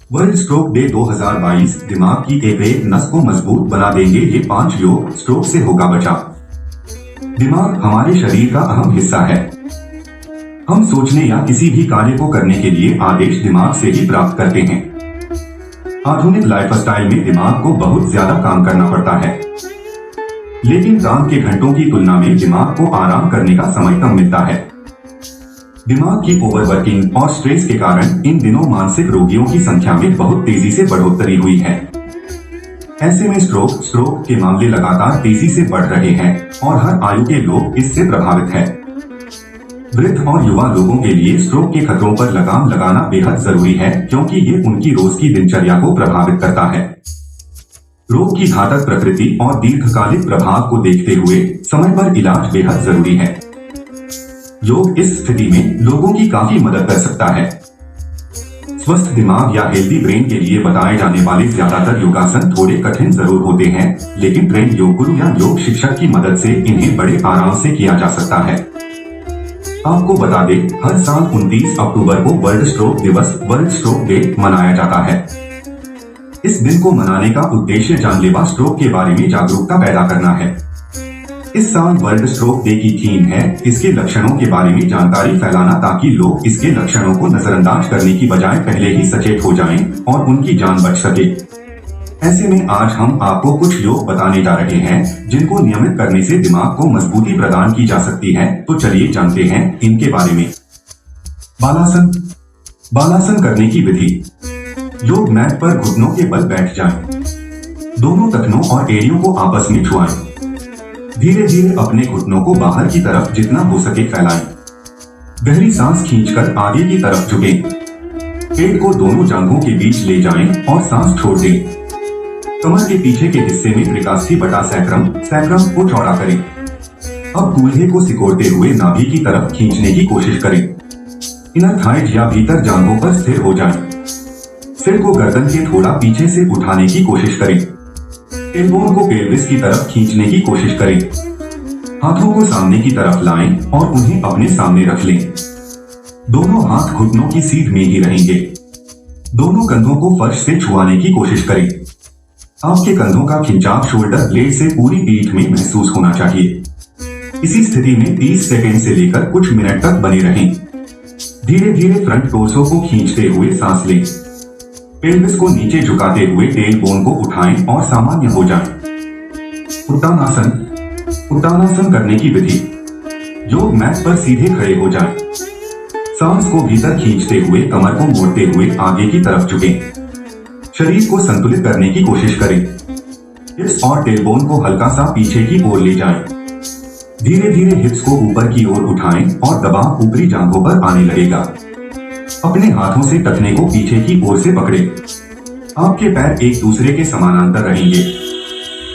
World stroke day 2022 दिमाग की एक नस को मजबूत बना देंगे ये 5 योग, स्ट्रोक से होगा बचाव। दिमाग हमारे शरीर का अहम हिस्सा है। हम सोचने या किसी भी कार्य को करने के लिए आदेश दिमाग से ही प्राप्त करते हैं। आधुनिक लाइफस्टाइल में दिमाग को बहुत ज्यादा काम करना पड़ता है, लेकिन काम के घंटों की तुलना में दिमाग को आराम करने का समय कम मिलता है। दिमाग की ओवरवर्किंग और स्ट्रेस के कारण इन दिनों मानसिक रोगियों की संख्या में बहुत तेजी से बढ़ोतरी हुई है। ऐसे में स्ट्रोक के मामले लगातार तेजी से बढ़ रहे हैं और हर आयु के लोग इससे प्रभावित हैं। वृद्ध और युवा लोगों के लिए स्ट्रोक के खतरों पर लगाम लगाना बेहद जरूरी है, क्योंकि ये उनकी रोज की दिनचर्या को प्रभावित करता है। रोग की घातक प्रकृति और दीर्घकालिक प्रभाव को देखते हुए समय पर इलाज बेहद जरूरी है। योग इस स्थिति में लोगों की काफी मदद कर सकता है। स्वस्थ दिमाग या हेल्दी ब्रेन के लिए बताए जाने वाले ज्यादातर योगासन थोड़े कठिन जरूर होते हैं, लेकिन ट्रेंड योग गुरु या योग शिक्षक की मदद से इन्हें बड़े आराम से किया जा सकता है। आपको बता दें, हर साल 29 अक्टूबर को वर्ल्ड स्ट्रोक दिवस, वर्ल्ड स्ट्रोक डे मनाया जाता है। इस दिन को मनाने का उद्देश्य जानलेवा स्ट्रोक के बारे में जागरूकता पैदा करना है। इस साल वर्ल्ड स्ट्रोक डे की थीम है इसके लक्षणों के बारे में जानकारी फैलाना, ताकि लोग इसके लक्षणों को नजरअंदाज करने की बजाय पहले ही सचेत हो जाएं और उनकी जान बच सके। ऐसे में आज हम आपको कुछ योग बताने जा रहे हैं जिनको नियमित करने से दिमाग को मजबूती प्रदान की जा सकती है। तो चलिए जानते हैं इनके बारे में। बालासन। बालासन करने की विधि। योग मैट पर घुटनों के बल बैठ जाएं। दोनों टखनों और एड़ियों को आपस में छुआएं। धीरे धीरे अपने घुटनों को बाहर की तरफ जितना हो सके फैलाएं। गहरी सांस खींचकर आगे की तरफ झुकें। पेट को दोनों जांघों के बीच ले जाएं और सांस छोड़ दें। कमर के पीछे के हिस्से में त्रिकास्थि बटा सैक्रम को चौड़ा करें। अब कूल्हे को सिकोड़ते हुए नाभि की तरफ खींचने की कोशिश करें। इनर थाइज या भीतर जांघों पर स्थिर हो जाएं। सिर को गर्दन के थोड़ा पीछे से उठाने की कोशिश करें। टेलबोन को पेल्विस की तरफ खींचने की कोशिश करें। हाथों को सामने की तरफ लाएं और उन्हें अपने सामने रख लें। दोनों हाथ घुटनों की सीध में ही रहेंगे। दोनों कंधों को फर्श से छुआने की कोशिश करें। आपके कंधों का खिंचाव शोल्डर ब्लेड से पूरी पीठ में महसूस होना चाहिए। इसी स्थिति में 30 सेकंड से लेकर कुछ मिनट तक बने रहें। धीरे धीरे फ्रंट टोर्सो को खींचते हुए सांस लें। पेल्विस को नीचे झुकाते हुए टेल बोन को उठाएं और सामान्य हो जाएं। उत्तानासन। उत्तानासन करने की विधि। योग मैट पर सीधे खड़े हो जाएं। सांस को भीतर खींचते हुए कमर को मोड़ते हुए आगे की तरफ झुकें। शरीर को संतुलित करने की कोशिश करें। हिप्स और टेलबोन को हल्का सा पीछे की ओर ले जाएं। धीरे धीरे हिप्स को ऊपर की ओर उठाएं और दबाव ऊपरी जांघों पर आने लगेगा। अपने हाथों से टखने को पीछे की ओर से पकड़े। आपके पैर एक दूसरे के समानांतर रहेंगे।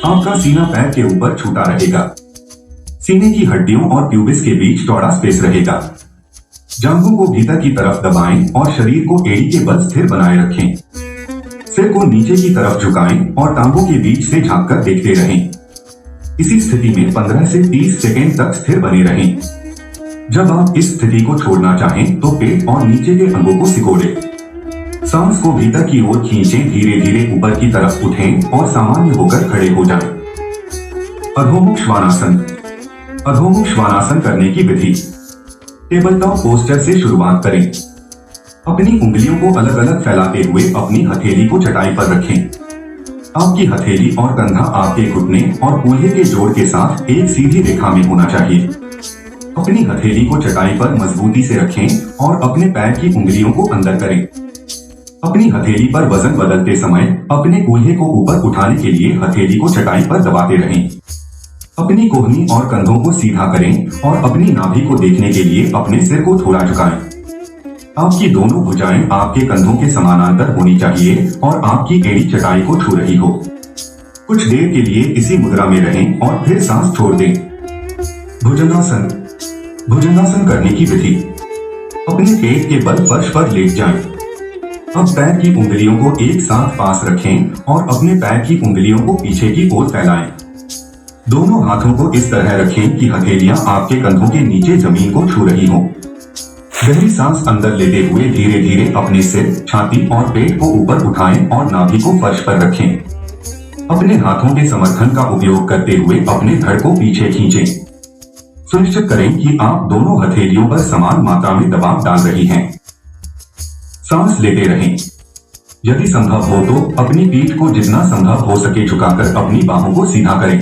आपका सीना पैर के ऊपर छूटा रहेगा। सीने की हड्डियों और प्यूबिस के बीच चौड़ा स्पेस रहेगा। जांघों को भीतर की तरफ दबाएं और शरीर को एड़ी के बल स्थिर बनाए रखें। सिर को नीचे की तरफ झुकाएं और टांगों के बीच से झांककर देखते रहें। इसी स्थिति में 15 से 30 सेकेंड तक स्थिर बने रहें। जब आप इस स्थिति को छोड़ना चाहें तो पेट और नीचे के अंगों को सिकोड़ें। सांस को भीतर की ओर खींचें। धीरे धीरे ऊपर की तरफ उठें और सामान्य होकर खड़े हो जाएं। अधोमुख श्वानासन। अधोमुख श्वानासन करने की विधि। टेबल टॉप पोस्चर से शुरुआत करें। अपनी उंगलियों को अलग अलग फैलाते हुए अपनी हथेली को चटाई पर रखें। आपकी हथेली और कंधा आपके घुटने और कूल्हे के जोड़ के साथ एक सीधी रेखा में होना चाहिए। अपनी हथेली को चटाई पर मजबूती से रखें और अपने पैर की उंगलियों को अंदर करें। अपनी हथेली पर वजन बदलते समय अपने कूल्हे को ऊपर उठाने के लिए हथेली को चटाई पर दबाते रहें। अपनी कोहनी और कंधों को सीधा करें और अपनी नाभि को देखने के लिए अपने सिर को थोड़ा झुकाएं। आपकी दोनों भुजाएं आपके कंधों के समानांतर होनी चाहिए और आपकी एड़ी चटाई को छू रही हो। कुछ देर के लिए इसी मुद्रा में रहें और फिर सांस छोड़ दें। भुजंगासन। भुजंगासन करने की विधि। अपने पेट के बल फर्श पर लेट जाएं। अब पैर की उंगलियों को एक साथ पास रखें और अपने पैर की उंगलियों को पीछे की ओर फैलाएं। दोनों हाथों को इस तरह रखें कि हथेलियां आपके कंधों के नीचे जमीन को छू रही हों। गहरी सांस अंदर लेते हुए धीरे धीरे अपने सिर, छाती और पेट को ऊपर उठाएं और नाभि को फर्श पर रखें। अपने हाथों के समर्थन का उपयोग करते हुए अपने धड़ को पीछे खींचें। सुनिश्चित करें कि आप दोनों हथेलियों पर समान मात्रा में दबाव डाल रही हैं। सांस लेते रहें। यदि संभव हो तो अपनी पीठ को जितना संभव हो सके झुकाकर अपनी बाहों को सीधा करें।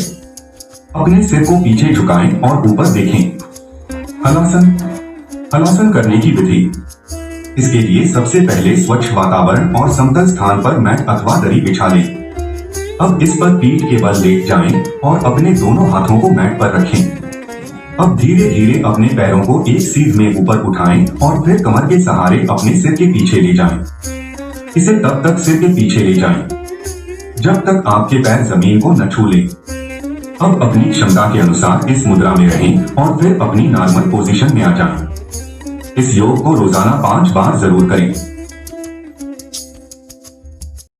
अपने सिर को पीछे झुकाएं और ऊपर देखें। हलासन करने की विधि। इसके लिए सबसे पहले स्वच्छ वातावरण और समतल स्थान पर मैट अथवा दरी बिछा लें। अब इस पर पीठ के बल लेट जाएं और अपने दोनों हाथों को मैट पर रखें। अब धीरे धीरे अपने पैरों को एक सीध में ऊपर उठाएं और फिर कमर के सहारे अपने सिर के पीछे ले जाएं। इसे तब तक सिर के पीछे ले जाएं जब तक आपके पैर जमीन को न छू लें। अब अपनी क्षमता के अनुसार इस मुद्रा में रहें और फिर अपनी नॉर्मल पोजीशन में आ जाएं। इस योग को रोजाना 5 बार जरूर करें।